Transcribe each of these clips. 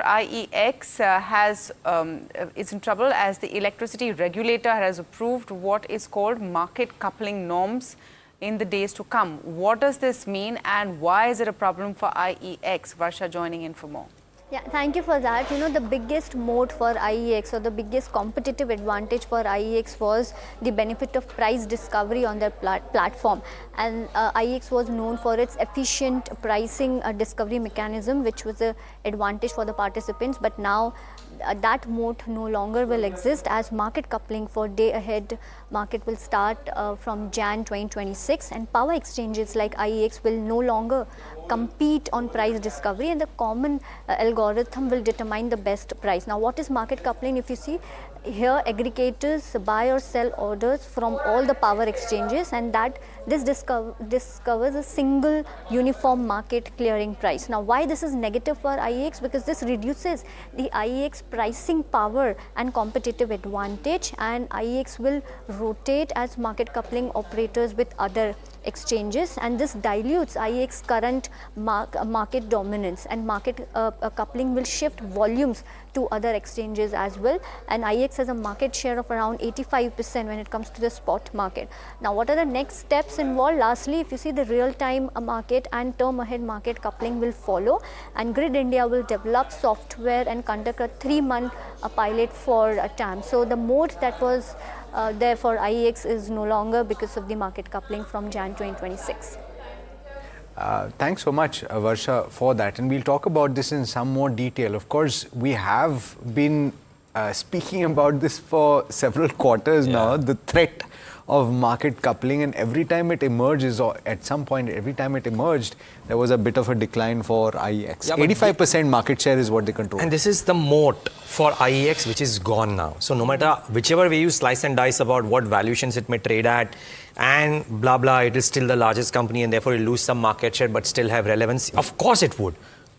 IEX is in trouble as the electricity regulator has approved what is called market coupling norms in the days to come. What does this mean and why is it a problem for IEX? Varsha joining in for more. Yeah, thank you for that. You know, the biggest moat for IEX or the biggest competitive advantage for IEX was the benefit of price discovery on their platform. And IEX was known for its efficient pricing discovery mechanism, which was an advantage for the participants. But now that moat no longer will exist, as market coupling for day ahead market will start from Jan 2026, and power exchanges like IEX will no longer compete on price discovery, and the common algorithm will determine the best price. Now, what is market coupling? If you see here, aggregators buy or sell orders from all the power exchanges, and that this discovers a single uniform market clearing price. Now, why this is negative for IEX? Because this reduces the IEX pricing power and competitive advantage, and IEX will rotate as market coupling operators with other exchanges, and this dilutes IEX current market dominance, and market coupling will shift volumes to other exchanges as well, and IEX has a market share of around 85% when it comes to the spot market. Now, what are the next steps involved? Lastly, if you see, the real-time market and term ahead market coupling will follow, and Grid India will develop software and conduct a 3-month pilot for TAM. So the mode that was there for IEX is no longer because of the market coupling from Jan 2026. Thanks so much, Varsha, for that. And we'll talk about this in some more detail. Of course, we have been speaking about this for several quarters now, the threat of market coupling, and every time it emerges, or at some point, every time it emerged, there was a bit of a decline for IEX. 85% market share is what they control. And this is the moat for IEX, which is gone now. So no matter whichever way you slice and dice about what valuations it may trade at, and blah, blah, it is still the largest company and therefore it will lose some market share but still have relevance. Of course it would.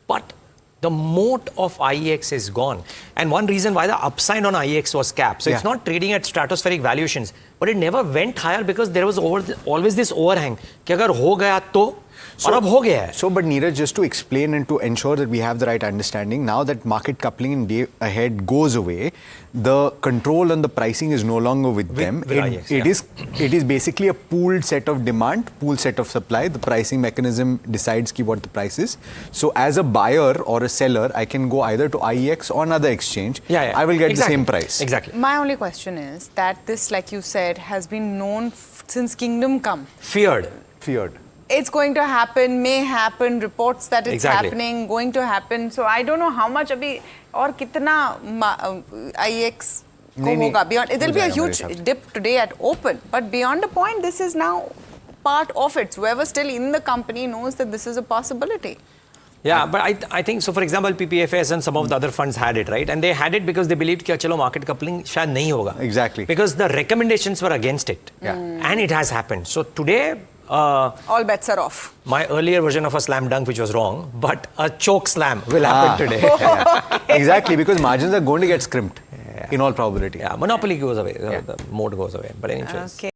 But the moat of IEX is gone. And one reason why the upside on IEX was capped. So it's not trading at stratospheric valuations, but it never went higher because there was always this overhang. कि अगर हो गया तो और अब हो गया है. So, but Neeraj, just to explain and to ensure that we have the right understanding, now that market coupling in day ahead goes away, the control on the pricing is no longer with them. It is basically a pooled set of demand, pooled set of supply. The pricing mechanism decides what the price is. So as a buyer or a seller, I can go either to IEX or another exchange. I will get the same price. Exactly. My only question is that this, like you said, has been known since Kingdom Come. Feared. It's going to happen, may happen, reports that it's happening, going to happen. So I don't know how much abhi or kitna IEX ko hoga. Beyond, there'll be a huge dip today at open. But beyond a point, this is now part of it. So whoever still in the company knows that this is a possibility. Yeah, but I think, so for example, PPFS and some of the other funds had it, right? And they had it because they believed that chalo market coupling shayad nahi hoga. Exactly. Because the recommendations were against it. And it has happened. So today, all bets are off. My earlier version of a slam dunk, which was wrong, but a choke slam will happen today. Exactly, because margins are going to get scrimped in all probability. Monopoly goes away, the mode goes away. But anyway.